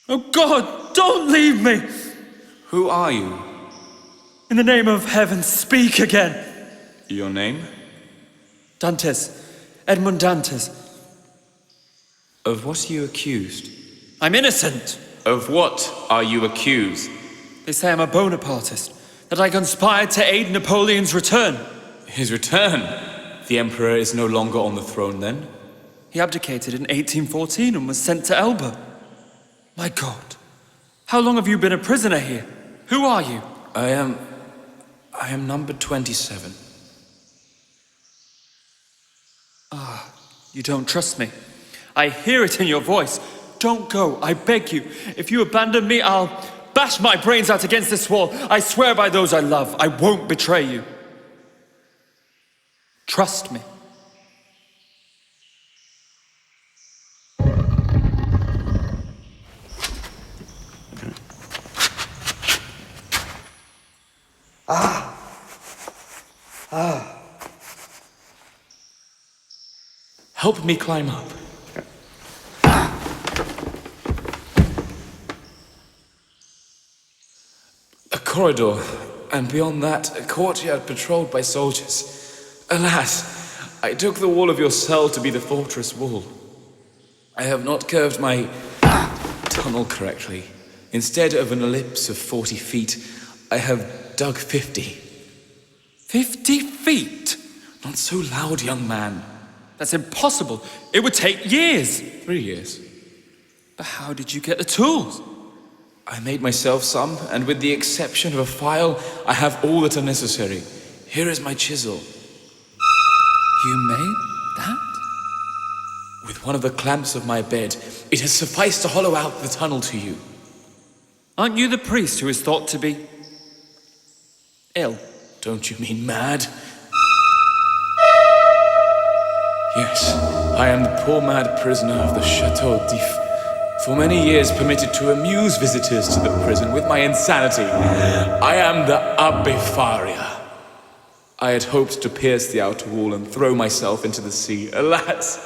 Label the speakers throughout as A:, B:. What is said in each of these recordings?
A: Oh God, don't leave me!
B: Who are you?
A: In the name of heaven, speak again!
B: Your name?
A: Dantes. Edmund Dantes.
B: Of what are you accused?
A: I'm innocent!
B: Of what are you accused?
A: They say I'm a Bonapartist, that I conspired to aid Napoleon's return.
B: His return? The Emperor is no longer on the throne then?
A: He abdicated in 1814 and was sent to Elba. My God, how long have you been a prisoner here? Who are you?
B: I am number 27.
A: You don't trust me. I hear it in your voice. Don't go, I beg you. If you abandon me, I'll bash my brains out against this wall. I swear by those I love, I won't betray you. Trust me.
B: Help me climb up. A corridor, and beyond that, a courtyard patrolled by soldiers. Alas, I took the wall of your cell to be the fortress wall. I have not curved my tunnel correctly. Instead of an ellipse of 40 feet, I have dug 50.
A: 50 feet?
B: Not so loud, young man.
A: That's impossible. It would take years.
B: 3 years.
A: But how did you get the tools?
B: I made myself some, and with the exception of a file, I have all that are necessary. Here is my chisel.
A: You made that?
B: With one of the clamps of my bed, it has sufficed to hollow out the tunnel to you.
A: Aren't you the priest who is thought to be ill?
B: Don't you mean mad? Yes, I am the poor mad prisoner of the Chateau d'If. For many years permitted to amuse visitors to the prison with my insanity. I am the Abbe Faria. I had hoped to pierce the outer wall and throw myself into the sea. Alas,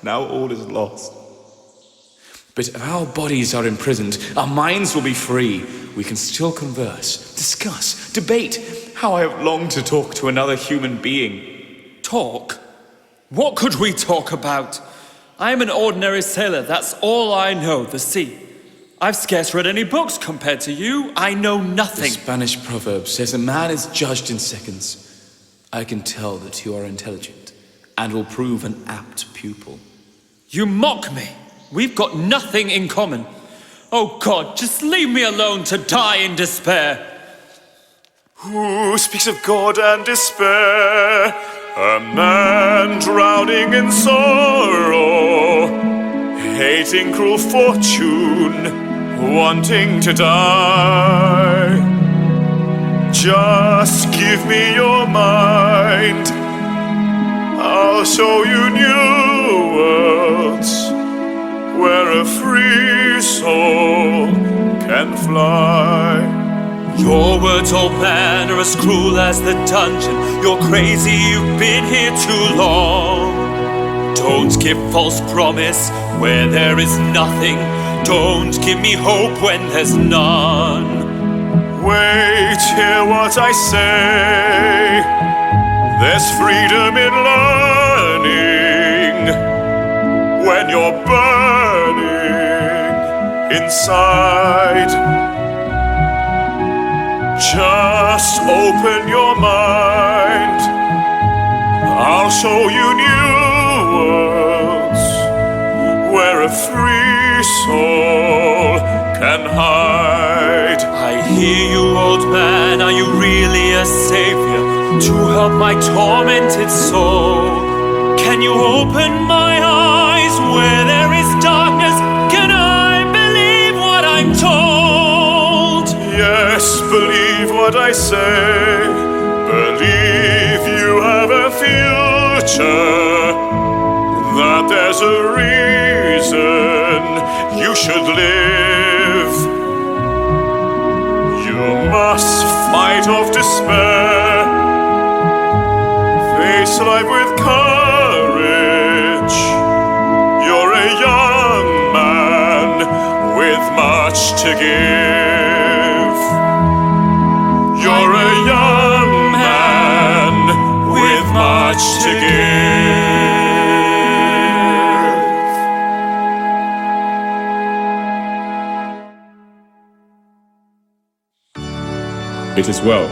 B: now all is lost. But if our bodies are imprisoned, our minds will be free. We can still converse, discuss, debate. How I have longed to talk to another human being.
A: Talk? What could we talk about? I am an ordinary sailor, that's all I know, the sea. I've scarce read any books compared to you. I know nothing.
B: The Spanish proverb says a man is judged in seconds. I can tell that you are intelligent and will prove an apt pupil.
A: You mock me. We've got nothing in common. Oh God, just leave me alone to die in despair.
C: Who speaks of God and despair? A man drowning in sorrow, hating cruel fortune, wanting to die. Just give me your mind, I'll show you new worlds where a free soul can fly.
A: Your words, old man, are as cruel as the dungeon. You're crazy, you've been here too long. Don't give false promise where there is nothing. Don't give me hope when there's none.
C: Wait, hear what I say. There's freedom in learning when you're burning inside. Just open your mind, I'll show you new worlds where a free soul can hide.
A: I hear you, old man, are you really a savior to help my tormented soul? Can you open my eyes where there is darkness? Can I believe what I'm told?
C: Yes, believe what I say. Believe you have a future, that there's a reason you should live. You must fight off despair, face life with courage. You're a young man with my to give. You're a young man with much to give.
D: It is well.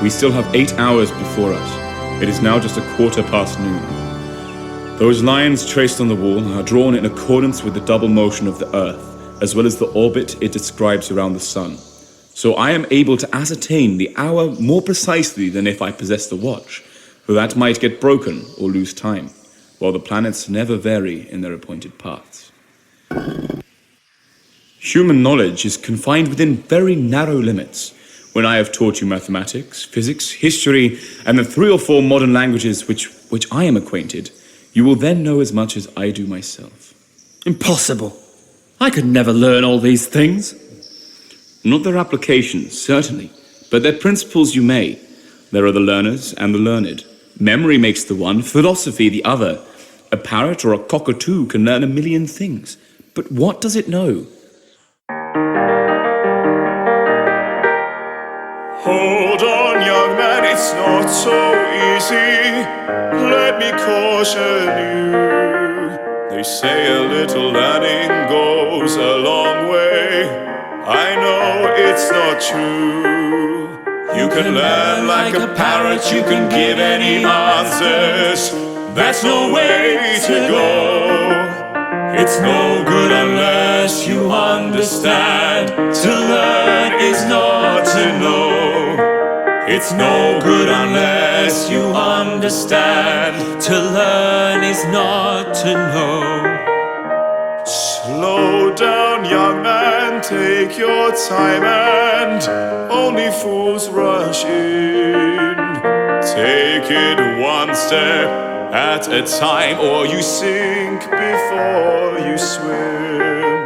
D: We still have 8 hours before us. It is now just 1:15 noon. Those lines traced on the wall are drawn in accordance with the double motion of the Earth, as well as the orbit it describes around the Sun. So I am able to ascertain the hour more precisely than if I possessed the watch, for that might get broken or lose time, while the planets never vary in their appointed paths. Human knowledge is confined within very narrow limits. When I have taught you mathematics, physics, history, and the 3 or 4 modern languages which I am acquainted, you will then know as much as I do myself.
A: Impossible. I could never learn all these things.
D: Not their applications, certainly, but their principles you may. There are the learners and the learned. Memory makes the one, philosophy the other. A parrot or a cockatoo can learn a million things, but what does it know?
C: Hold on, young man, it's not so easy. Let me caution you. They say a little learning goes a long way. I know it's not true. You can learn like a parrot, you can give any answers. That's no way to go. It's no good unless you understand. To learn is not to know. It's no good unless you understand.
A: To learn is not to know.
C: Slow down, young man, take your time, and only fools rush in. Take it one step at a time, or you sink before you swim.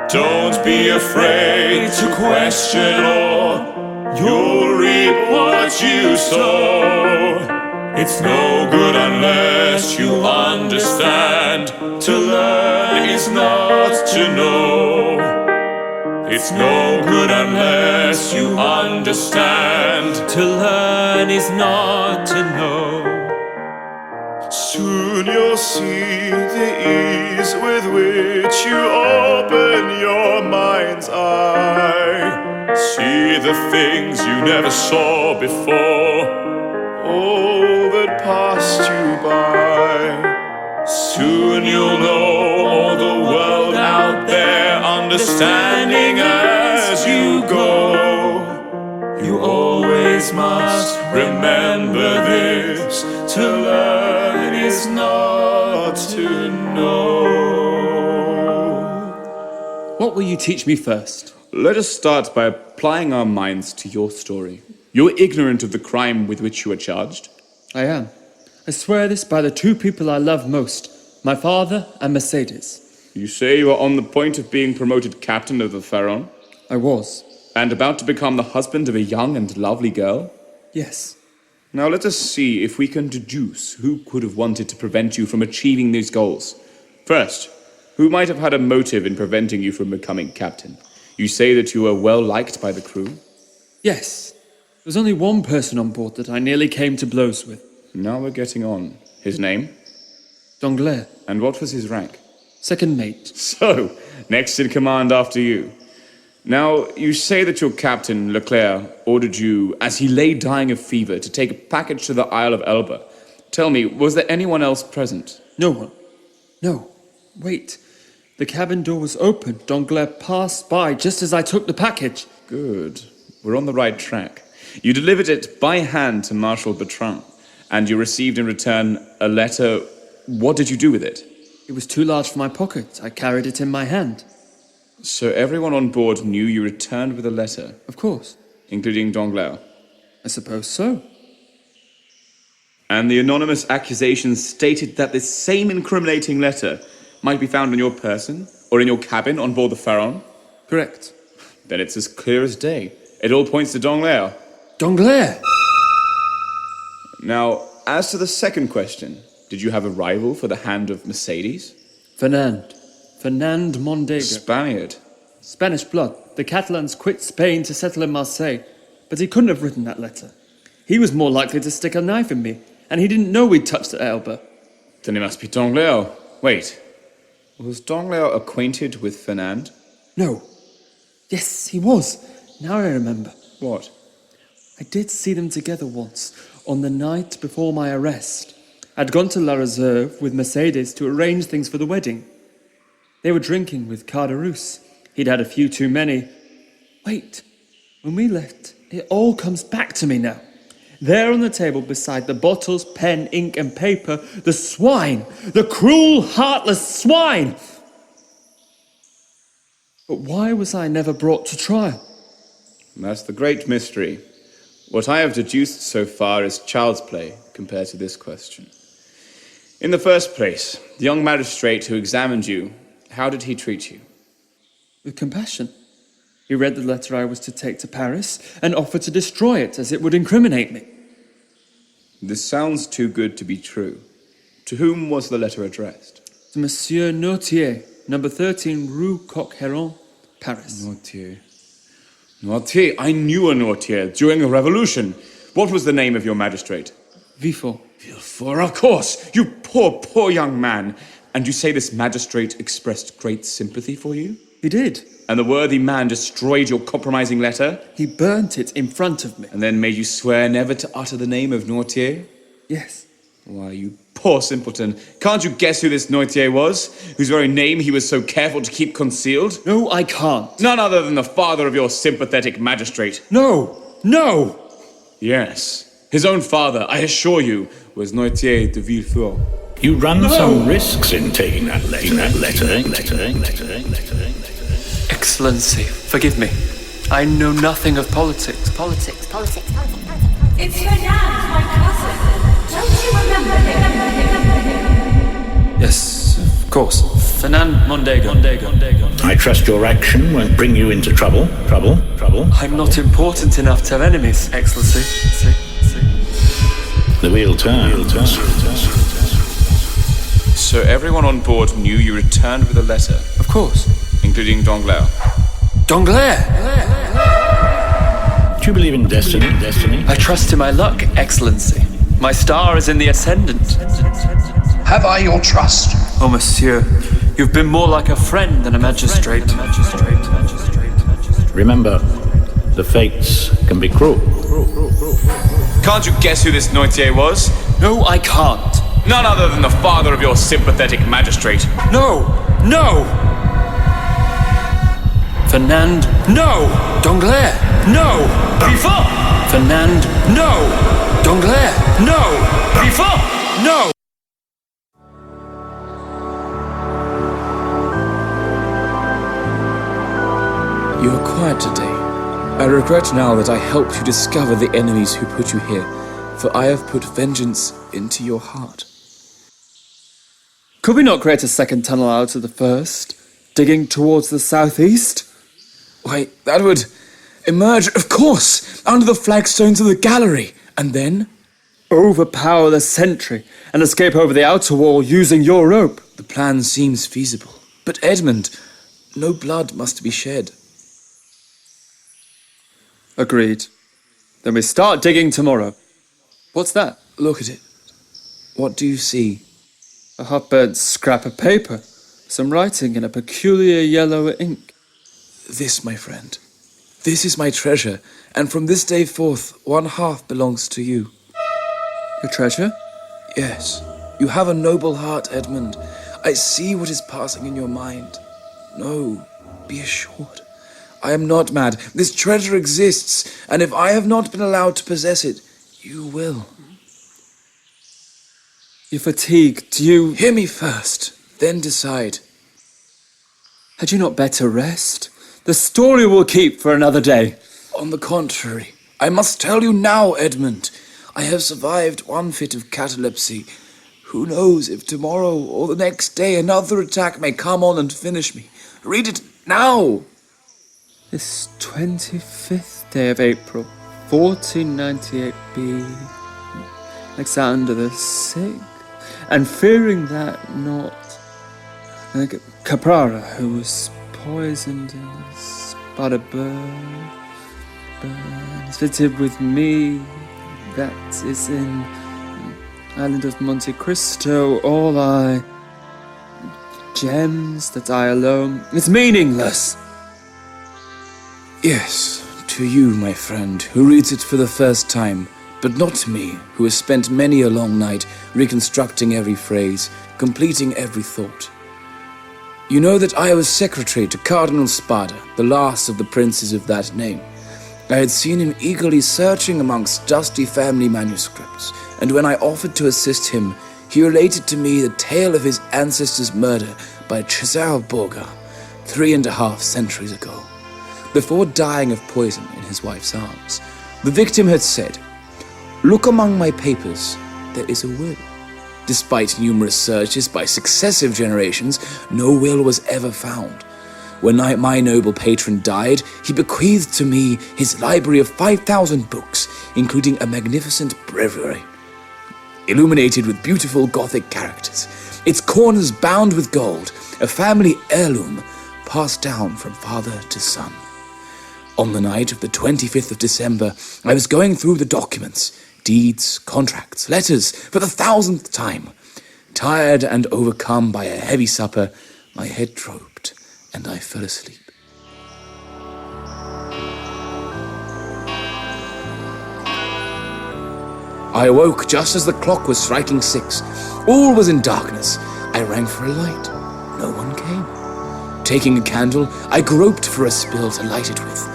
C: Don't be afraid to question, or you'll reap what you sow. It's no good unless you understand. To learn is not to know. It's no good unless you understand.
A: To learn is not to know.
C: Soon you'll see the ease with which you open your mind's eye. See the things you never saw before, all that passed you by. Soon you'll know all the world out there, understanding as you go. You always must remember this. To learn is not to know.
A: What will you teach me first?
D: Let us start by applying our minds to your story. You're ignorant of the crime with which you are charged?
E: I am. I swear this by the 2 people I love most, my father and Mercedes.
D: You say you are on the point of being promoted captain of the Pharaon,
E: I was.
D: and about to become the husband of a young and lovely girl?
E: Yes.
D: Now let us see if we can deduce who could have wanted to prevent you from achieving these goals. First, who might have had a motive in preventing you from becoming captain? You say that you were well liked by the crew?
E: Yes. There was only one person on board that I nearly came to blows with.
D: Now we're getting on. His name?
E: Danglars,
D: And what was his rank?
E: second mate.
D: So, next in command after you. Now, you say that your captain, Leclerc, ordered you, as he lay dying of fever, to take a package to the Isle of Elba. Tell me, was there anyone else present?
E: No one. No. Wait. The cabin door was open. Danglars passed by just as I took the package.
D: Good. We're on the right track. You delivered it by hand to Marshal Bertrand, and you received in return a letter. What did you do with it?
E: It was too large for my pocket. I carried it in my hand.
D: So everyone on board knew you returned with a letter,
E: Of course.
D: including Danglars.
E: I suppose so.
D: And the anonymous accusations stated that this same incriminating letter might be found on your person or in your cabin on board the Pharaon?
E: Correct.
D: Then it's as clear as day. It all points to Danglars.
E: Danglars!
D: Now, as to the second question, did you have a rival for the hand of Mercedes?
E: Fernand Mondego.
D: Spaniard.
E: Spanish blood. The Catalans quit Spain to settle in Marseille, but he couldn't have written that letter. He was more likely to stick a knife in me, and he didn't know we'd touched at Elba.
D: Then it must be Danglars. Wait, was Danglars acquainted with Fernand?
E: No. Yes, he was. Now I remember.
D: What?
E: I did see them together once, on the night before my arrest. I'd gone to La Reserve with Mercedes to arrange things for the wedding. They were drinking with Carderousse. He'd had a few too many. Wait, when we left, it all comes back to me now. There on the table beside the bottles, pen, ink and paper, the swine, the cruel, heartless swine. But why was I never brought to trial?
D: That's the great mystery. What I have deduced so far is child's play compared to this question. In the first place, the young magistrate who examined you, how did he treat you?
E: With compassion. He read the letter I was to take to Paris and offered to destroy it as it would incriminate me.
D: This sounds too good to be true. To whom was the letter addressed?
E: To Monsieur Noirtier, number 13 Rue Coq-Héron, Paris.
D: Noirtier. Noirtier? I knew a Noirtier during the Revolution. What was the name of your magistrate?
E: Villefort.
D: Villefort, of course! You poor young man! And you say this magistrate expressed great sympathy for you?
E: He did.
D: And the worthy man destroyed your compromising letter?
E: He burnt it in front of me.
D: And then made you swear never to utter the name of Noirtier?
E: Yes.
D: Why, you poor simpleton. Can't you guess who this Noirtier was? Whose very name he was so careful to keep concealed?
E: No, I can't.
D: None other than the father of your sympathetic magistrate.
E: No! No!
D: Yes. His own father, I assure you, was Noirtier de Villefort.
F: You run some risks in taking that letter.
E: Excellency, forgive me. I know nothing of politics.
G: It's Fernand, my cousin. Don't you remember him?
E: Yes, of course. Fernand Mondego.
F: I trust your action won't bring you into trouble.
E: I'm not important enough to have enemies, Excellency.
F: The wheel turns.
D: So everyone on board knew you returned with a letter,
E: Of course.
D: including Danglars.
E: Danglars!
F: Do you believe in destiny?
E: I trust in my luck, Excellency. My star is in the ascendant.
H: Have I your trust?
E: Oh, monsieur, you've been more like a friend than a magistrate.
F: Remember, the fates can be cruel.
D: Can't you guess who this Noirtier was?
E: No, I can't.
D: None other than the father of your sympathetic magistrate.
E: No! Fernand, no! Danglars, no! Villefort! Fernand, no! Danglars, no! Villefort, no!
B: You are quiet today. I regret now that I helped you discover the enemies who put you here, for I have put vengeance into your heart.
E: Could we not create a second tunnel out of the first, digging towards the southeast?
B: Why, that would emerge, of course, under the flagstones of the gallery, and then?
E: Overpower the sentry and escape over the outer wall using your rope.
B: The plan seems feasible. But Edmund, no blood must be shed.
E: Agreed. Then we start digging tomorrow. What's that?
B: Look at it. What do you see?
E: A half-burnt scrap of paper. Some writing in a peculiar yellow ink.
B: This, my friend. This is my treasure, and from this day forth, 1/2 belongs to you.
E: Your treasure?
B: Yes, you have a noble heart, Edmund. I see what is passing in your mind. No, be assured. I am not mad. This treasure exists, and if I have not been allowed to possess it, you will.
E: You're fatigued. You...
B: Hear me first, then decide.
E: Had you not better rest? The story will keep for another day.
B: On the contrary, I must tell you now, Edmund. I have survived one fit of catalepsy. Who knows if tomorrow or the next day another attack may come on and finish me. Read it now!
E: This 25th day of April, 1498 B. Alexander the Sixth, and fearing that not Caprara, who was poisoned and the Spada burn is fitted with me. That is in island of Monte-Cristo. All gems that I alone. It's meaningless.
B: Yes, to you, my friend, who reads it for the first time, but not to me, who has spent many a long night reconstructing every phrase, completing every thought. You know that I was secretary to Cardinal Spada, the last of the princes of that name. I had seen him eagerly searching amongst dusty family manuscripts, and when I offered to assist him, he related to me the tale of his ancestor's murder by Cesare Borgia 3.5 centuries ago. Before dying of poison in his wife's arms, the victim had said, "Look among my papers, there is a will." Despite numerous searches by successive generations, no will was ever found. When my noble patron died, he bequeathed to me his library of 5,000 books, including a magnificent breviary, illuminated with beautiful Gothic characters, its corners bound with gold, a family heirloom passed down from father to son. On the night of the 25th of December, I was going through the documents, deeds, contracts, letters, for the 1,000th time. Tired and overcome by a heavy supper, my head drooped, and I fell asleep. I awoke just as the clock was striking 6. All was in darkness. I rang for a light. No one came. Taking a candle, I groped for a spill to light it with.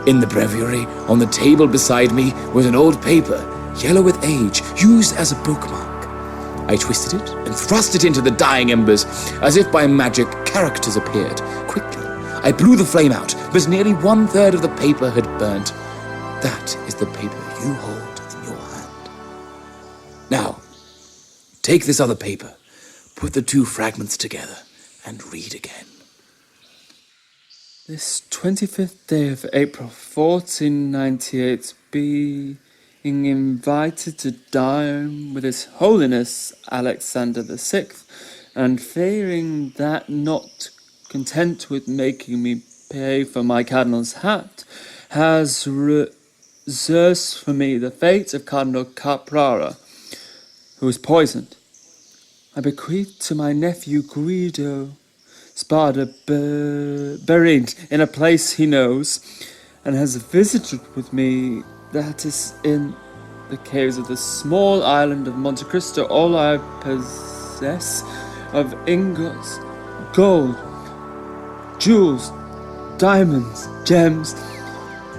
B: In the breviary, on the table beside me, was an old paper, yellow with age, used as a bookmark. I twisted it and thrust it into the dying embers. As if by magic, characters appeared. Quickly, I blew the flame out, but nearly 1/3 of the paper had burnt. That is the paper you hold in your hand. Now, take this other paper, put the 2 fragments together, and read again.
E: This 25th day of April, 1498, being invited to dine with His Holiness Alexander VI, and fearing that not content with making me pay for my cardinal's hat, has reserved for me the fate of Cardinal Caprara, who was poisoned. I bequeath to my nephew Guido Spada, buried in a place he knows, and has visited with me, that is in the caves of the small island of Monte-Cristo, all I possess of ingots, gold, jewels, diamonds, gems,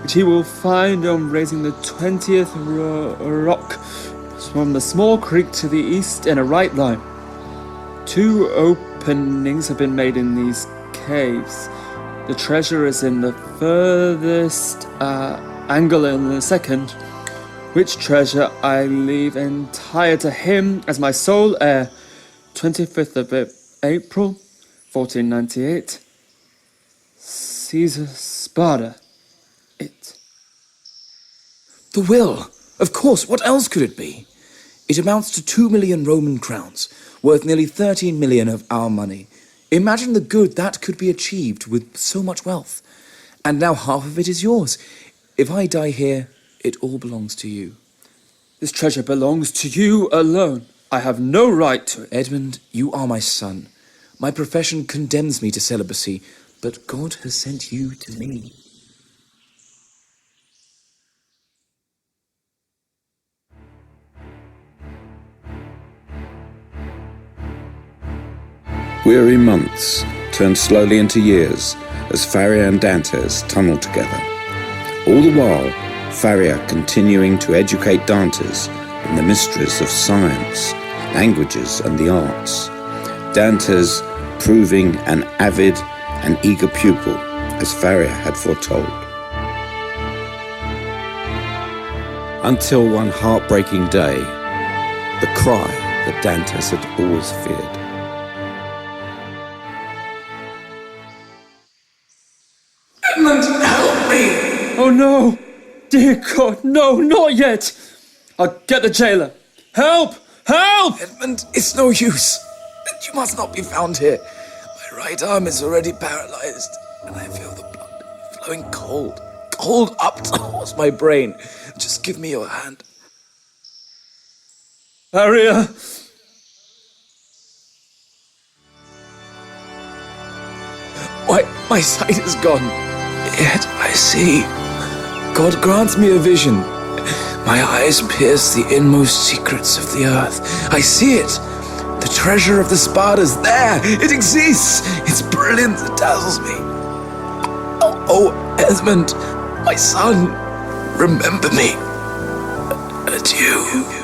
E: which he will find on raising the 20th rock from the small creek to the east in a right line. 2 openings have been made in these caves. The treasure is in the furthest angle in the second, which treasure I leave entire to him as my sole heir. 25th of April, 1498. Caesar Spada. It.
B: The will! Of course, what else could it be? It amounts to 2 million Roman crowns, worth nearly 13 million of our money. Imagine the good that could be achieved with so much wealth. And now half of it is yours. If I die here, it all belongs to you.
E: This treasure belongs to you alone. I have no right to it.
B: Edmund, you are my son. My profession condemns me to celibacy, but God has sent you to me.
F: Weary months turned slowly into years as Faria and Dantes tunneled together. All the while, Faria continuing to educate Dantes in the mysteries of science, languages, and the arts. Dantes proving an avid and eager pupil, as Faria had foretold. Until one heartbreaking day, the cry that Dantes had always feared.
B: Edmund, help me!
E: Oh no! Dear God, no, not yet! I'll get the jailer. Help! Help!
B: Edmund, it's no use. You must not be found here. My right arm is already paralyzed. and I feel the blood flowing cold up towards my brain. Just give me your hand.
E: Farrier!
B: My sight is gone, yet I see. God grants me a vision. My eyes pierce the inmost secrets of the earth. I see it. The treasure of the Spartas, there! It exists! Its brilliance dazzles me. Oh, Esmond, my son, remember me. Adieu.